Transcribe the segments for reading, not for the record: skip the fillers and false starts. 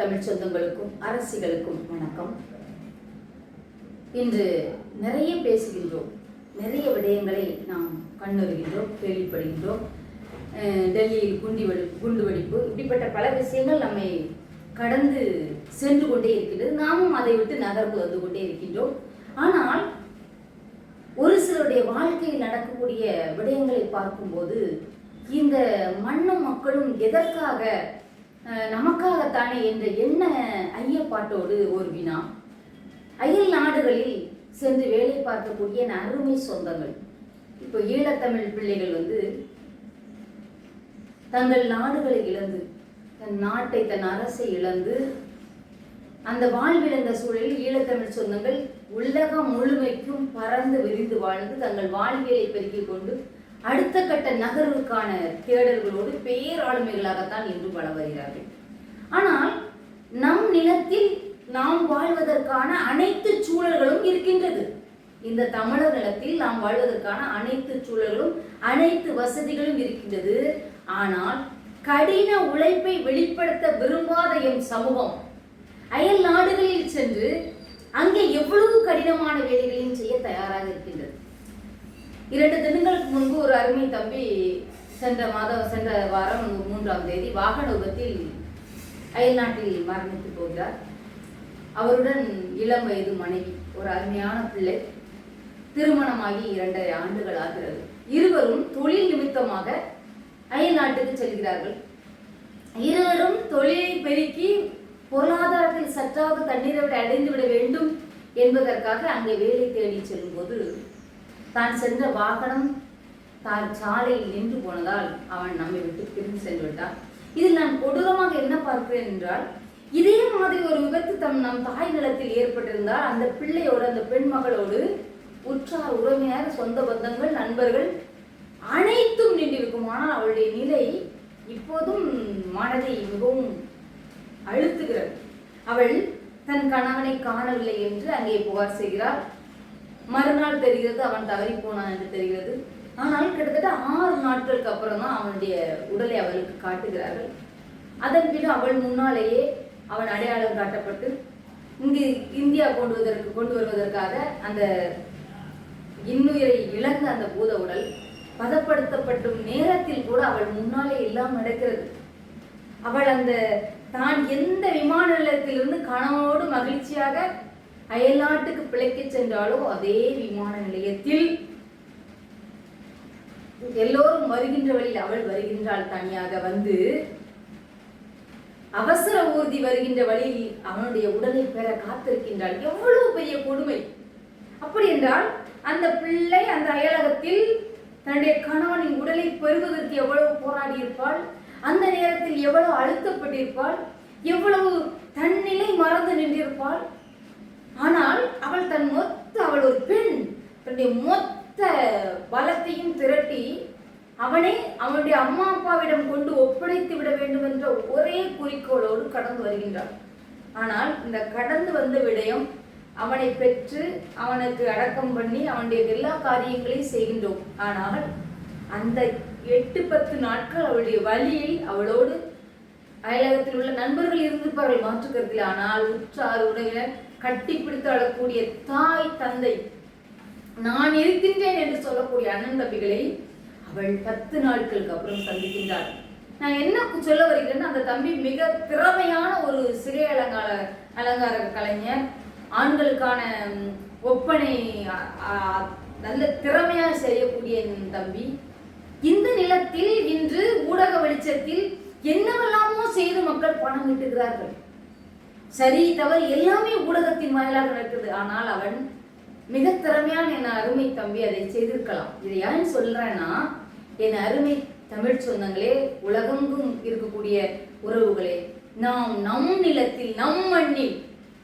தமிழ் சொந்தங்களுக்கும் அரசிகளுக்கும் வணக்கம். இன்று நிறைய பேசுகின்றோம், நிறைய விடயங்களை நாம் கண்ணுறுகின்றோம், கேள்விப்படுகின்றோம். டெல்லியில் குண்டுவெடிப்பு இப்படிப்பட்ட பல விஷயங்கள் நம்மை கடந்து சென்று கொண்டே இருக்கின்றது. நாமும் அதை விட்டு நகர்ந்து வந்து கொண்டே இருக்கின்றோம். ஆனால் ஒரு சிலருடைய வாழ்க்கையில் நடக்கக்கூடிய விடயங்களை பார்க்கும்போது இந்த மண்ணும் மக்களும் எதற்காக நமக்காகத்தானே என்ற எண்ண ஐயப்பாட்டோடு ஒரு வினா. அயல் நாடுகளில் சென்று வேலை பார்க்கக்கூடிய அருமை சொந்தங்கள், இப்போ ஈழத்தமிழ் பிள்ளைகள் தங்கள் நாடுகளை இழந்து, தன் நாட்டை, தன் அரசை இழந்து அந்த வாழ்விழந்த சூழலில் ஈழத்தமிழ் சொந்தங்கள் உலகம் முழுமைக்கும் பறந்து விரிந்து வாழ்ந்து தங்கள் வாழ்வியலை பெருக்கிக் கொண்டு அடுத்த கட்ட நகர்வுக்கான தேடல்களோடு பேராளுமைகளாகத்தான் இன்று வள வருகிறார்கள். ஆனால் நம் நிலத்தில் நாம் வாழ்வதற்கான அனைத்து சூழல்களும் இருக்கின்றது. இந்த தமிழர் நிலத்தில் நாம் வாழ்வதற்கான அனைத்து சூழல்களும் அனைத்து வசதிகளும் இருக்கின்றது. ஆனால் கடின உழைப்பை வெளிப்படுத்த விரும்பாத எம் சமூகம் அயல் நாடுகளில் சென்று அங்கே எவ்வளவு கடினமான வேலைகளையும் செய்ய தயாராக இருக்கின்றது. 2 தினங்களுக்கு முன்பு ஒரு அருமை தம்பி சென்ற வாரம் 3ஆம் தேதி வாகன விபத்தில் அயல் நாட்டில் மரணித்து போகிறார். அவருடன் இளம் வயது மனைவி, ஒரு அருமையான பிள்ளை, திருமணமாகி 2.5 ஆண்டுகள் ஆகிறது. இருவரும் தொழில் நிமித்தமாக அயல் நாட்டுக்கு செல்கிறார்கள். இருவரும் தொழிலை பெருக்கி பொருளாதாரத்தில் சற்றாவது தண்ணீரை விட அடைந்து விட வேண்டும் என்பதற்காக அங்கே வேலை தேடி செல்லும் போது தான் சென்ற வாகனம் தான் சாலையில் நின்று போனதால் அவன் நம்மை விட்டு பிரிந்து சென்று விட்டான். இதில் நான் கொடூரமாக என்ன பார்க்கிறேன் என்றால், இதே மாதிரி ஒரு விபத்து நம் தாய் நிலத்தில் ஏற்பட்டிருந்தால் அந்த பிள்ளையோடு, அந்த பெண் மகளோடு உற்றார் உறவினர், சொந்த பந்தங்கள், நண்பர்கள் அனைத்தும் நின்றிருக்கும். ஆனால் அவளுடைய நிலை இப்போதும் மனதை மிகவும் அழுத்துகிறது. அவள் தன் கணவனை காணவில்லை என்று அங்கே புகார் செய்கிறார். மறுநாள் தெரிகிறது அவன் தவறி போனான் என்று தெரிகிறது. ஆனால் கிட்டத்தட்ட 6 நாட்களுக்கு அப்புறம் தான் அவனுடைய உடலை அவளுக்கு காட்டுகிறார்கள். அதன் பின் அவள் முன்னாலேயே அவன் அடையாளம் காட்டப்பட்டு இங்கு இந்தியா கொண்டு வருவதற்காக அந்த இன்னுயிரை இழந்த அந்த பூத உடல் பதப்படுத்தப்படும் நேரத்தில் கூட அவள் முன்னாலே எல்லாம் நடக்கிறது. அவள் அந்த தான் எந்த விமான நிலையத்திலிருந்து கணவனோடு மகிழ்ச்சியாக அயல்நாட்டுக்கு பிழைக்க சென்றாலோ அதே விமான நிலையத்தில் எல்லோரும் வருகின்ற வழியில் அவள் வருகின்றாள். தனியாக வந்து அவசர ஊர்தி வருகின்ற வழியில் அவனுடைய உடலை பெற காத்திருக்கின்றாள். எவ்வளவு பெரிய கொடுமை! அப்படி என்றால் அந்த பிள்ளை அந்த அயலகத்தில் தன்னுடைய கணவனின் உடலை பெறுவதற்கு எவ்வளவு போராடி இருப்பாள், அந்த நேரத்தில் எவ்வளவு அழுத்தப்பட்டிருப்பாள், எவ்வளவு தன்னிலை மறந்து நின்றிருப்பாள். ஆனால் அவள் ஒரு பெண், தன்னுடைய மொத்த பலத்தையும் திரட்டி அவனை அவனுடைய அம்மா அப்பாவிடம் கொண்டு ஒப்படைத்து விட வேண்டும் என்ற ஒரே குறிக்கோளோடு கடந்து வருகின்றாள். ஆனால் இந்த கடந்து வந்த விடயம், அவனை பெற்று அவனுக்கு அடக்கம் பண்ணி அவனுடைய எல்லா காரியங்களையும் செய்கின்றோம். ஆனால் அந்த 8-10 நாட்கள் அவளுடைய வழியில் அவளோடு அயலகத்தில் உள்ள நண்பர்கள் இருந்திருப்பார்கள், மாற்றுக்கருத்தில். ஆனால் உற்றார் உறவினர், கட்டிப்பிடித்து அழக்கூடிய தாய் தந்தை, நான் இருக்கின்றேன் என்று சொல்லக்கூடிய அண்ணன் தம்பிகளை அவள் 10 நாட்களுக்கு அப்புறம் சந்திக்கின்றாள். நான் என்ன சொல்ல வருகிறேன்னா, அந்த தம்பி மிக திறமையான ஒரு சிகை அலங்கார கலைஞர், ஆண்களுக்கான ஒப்பனை நல்ல திறமையாக செய்யக்கூடிய தம்பி. இந்த நிலத்தில் இன்று ஊடக வெளிச்சத்தில் என்னவெல்லாமோ செய்து மக்கள் பணம் ஈட்டுகிறார்கள். சரி தவறு எல்லாமே ஊடகத்தின் வாயிலாக நடக்குது. ஆனால் அவன் மிக திறமையான என் அருமை தம்பி அதை செய்திருக்கலாம். இதை ஏன் சொல்றேன்னா, என் அருமை தமிழ் சொந்தங்களே, உலகெங்கும் இருக்கக்கூடிய உறவுகளே, நாம் நம் நிலத்தில், நம் மண்ணில்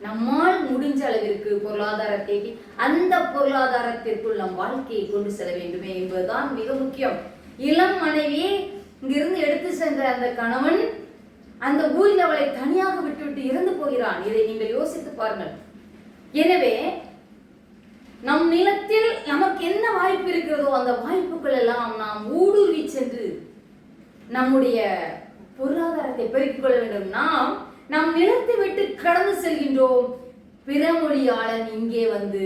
நம்மால் முடிஞ்ச அளவிற்கு பொருளாதாரத்தை, அந்த பொருளாதாரத்திற்குள் நம் வாழ்க்கையை கொண்டு செல்ல வேண்டுமே என்பதுதான் மிக முக்கியம். இளம் மனைவியை இங்கிருந்து எடுத்து சென்ற அந்த கணவன் அந்த ஊரில் அவளை தனியாக விட்டுவிட்டு இறந்து போகிறான். இதை நீங்கள் யோசித்து பாருங்கள். எனவே நம் நிலத்தில் நமக்கு என்ன வாய்ப்பு இருக்கிறதோ அந்த வாய்ப்புகள் எல்லாம் நாம் ஊடுருவி சென்று நம்முடைய பொருளாதாரத்தை பெருக்கிக் கொள்ள வேண்டும். நாம் நம் நிலத்தை விட்டு கடந்து செல்கின்றோம். பிறமொழியாளன் இங்கே வந்து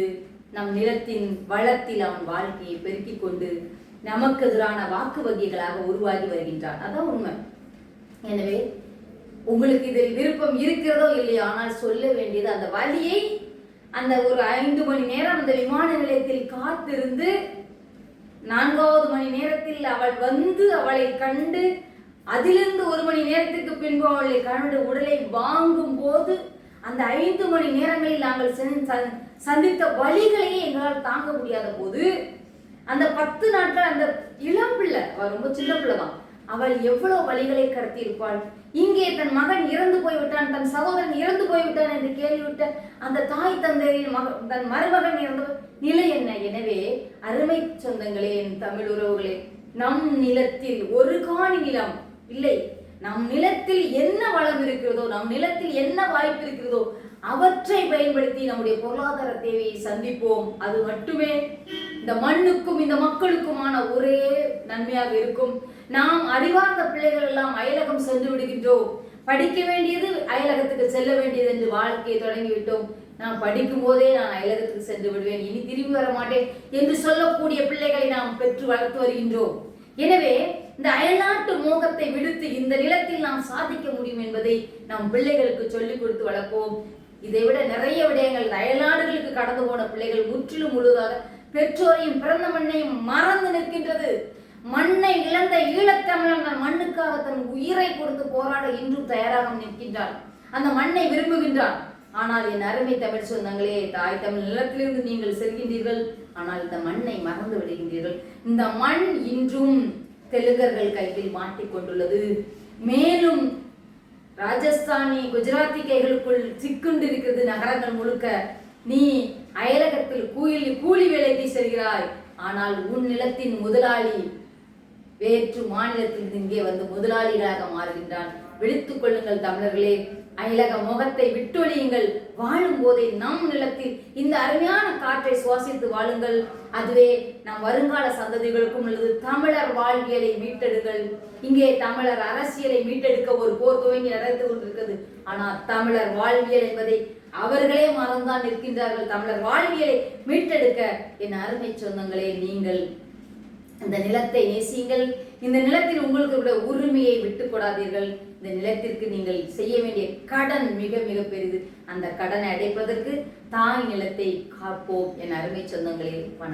நம் நிலத்தின் வளத்தில் அவன் வாழ்க்கையை பெருக்கிக் கொண்டு நமக்கு எதிரான வாக்கு வங்கிகளாக உருவாகி வருகின்றான். அதான் உண்மை. எனவே உங்களுக்கு இதில் விருப்பம் இருக்கிறதோ இல்லையோ, ஆனால் சொல்ல வேண்டியது அந்த வழியை அந்த ஒரு 5 மணி நேரம் அந்த விமான நிலையத்தில் காத்திருந்து 4வது மணி நேரத்தில் அவள் வந்து அவளை கண்டு அதிலிருந்து 1 மணி நேரத்துக்கு பின்பு அவளை கண்டு உடலை வாங்கும் போது அந்த 5 மணி நேரங்களில் நாங்கள் சந்தித்த வழிகளையே எங்களால் தாங்க முடியாத போது அந்த 10 நாட்கள் அந்த இளம் பிள்ளை, அவள் ரொம்ப சின்ன பிள்ளை தான், அவள் எவ்வளவு வழிகளை கடத்தி இருப்பாள். இங்கே தன் மகன் இறந்து போய்விட்டான், தன் சகோதரன் இறந்து போய்விட்டான் என்று கேள்விவிட்ட அந்த தாய் தந்தையின் தன் மருமகன் இறந்த நிலை என்ன? எனவே அருமை சொந்தங்களே, என் தமிழ் உறவுகளே, நம் நிலத்தில் ஒரு காணி நிலம் இல்லை, நம் நிலத்தில் என்ன வளம் இருக்கிறதோ, நம் நிலத்தில் என்ன வாய்ப்பு இருக்கிறதோ அவற்றை பயன்படுத்தி நம்முடைய பொருளாதார தேவையை சந்திப்போம். அது மட்டுமே இந்த மண்ணுக்கும் இந்த மக்களுக்குமான ஒரே நன்மையாக இருக்கும். நாம் அறிவார்ந்த பிள்ளைகள் எல்லாம் அயலகம் சென்று விடுகின்றோம். படிக்க வேண்டியது அயலகத்துக்கு செல்ல வேண்டியது என்று வாழ்க்கையை தொடங்கிவிட்டோம். நான் படிக்கும் போதே நான் அயலகத்துக்கு சென்று விடுவேன், இனி திரும்பி வர மாட்டேன் என்று சொல்லக்கூடிய பிள்ளைகளை நாம் பெற்று வளர்த்து வருகின்றோம். எனவே இந்த அயல்நாட்டு மோகத்தை விடுத்து இந்த நிலத்தில் நாம் சாதிக்க முடியும் என்பதை நம் பிள்ளைகளுக்கு சொல்லிக் கொடுத்து வளர்ப்போம். இதை விட நிறைய விடயங்கள், அயல்நாடுகளுக்கு கடந்து போன பிள்ளைகள் முற்றிலும் முழுதாக பெற்றோரையும் பிறந்த மண்ணையும் மறந்து நிற்கின்றது. மண்ணை இழந்த ஈழத்தமிழன் மண்ணுக்காக தன் உயிரை கொடுத்து போராட இன்றும் தயாராக நிற்கின்றான். அந்த மண்ணை விரும்புகின்றான். ஆனால் என் அருமை தமிழ் சொந்தங்களே, தாய் தமிழ் நிலத்திலிருந்து நீங்கள் செல்கின்றீர்கள், ஆனால் இந்த மண்ணை மறந்து விடுகின்றீர்கள். இந்த மண் இன்றும் தெலுங்கர்கள் கையில் மாட்டிக்கொண்டுள்ளது. மேலும் ராஜஸ்தானி குஜராத்தி கைகளுக்குள் சிக்குண்டு இருக்கிறது நகரங்கள் முழுக்க. நீ அயலகத்தில் கூலி வேலைக்கு செல்கிறாய், ஆனால் உன் நிலத்தின் முதலாளி வேற்று மாநிலத்தில் இங்கே வந்து முதலாளிகளாக மாறுகின்றான். விழித்துக் கொள்ளுங்கள் தமிழர்களே, அயலக முகத்தை விட்டொழியுங்கள். வாழும் போதே நம் நிலத்தில் இந்த அருமையான காற்றை சுவாசித்து வாழுங்கள். அதுவே நம் வருங்கால சந்ததிகளுக்கும் உள்ளது. தமிழர் வாழ்வியலை மீட்டெடுங்கள். இங்கே தமிழர் அரசியலை மீட்டெடுக்க ஒரு போர் துவங்கி நடந்து கொண்டிருக்கிறது. ஆனால் தமிழர் வாழ்வியல் என்பதை அவர்களே மறந்தான் நிற்கின்றார்கள். தமிழர் வாழ்வியலை மீட்டெடுக்க என் அருமை சொந்தங்களே, நீங்கள் இந்த நிலத்தை நேசியுங்கள். இந்த நிலத்தில் உங்களுக்கு உள்ள உரிமையை விட்டுக் கொடாதீர்கள். இந்த நிலத்திற்கு நீங்கள் செய்ய வேண்டிய கடன் மிக மிக பெரிது. அந்த கடனை அடைப்பதற்கு தாய் நிலத்தை காப்போம். என் அருமை சொந்தங்களே, வணக்கம்.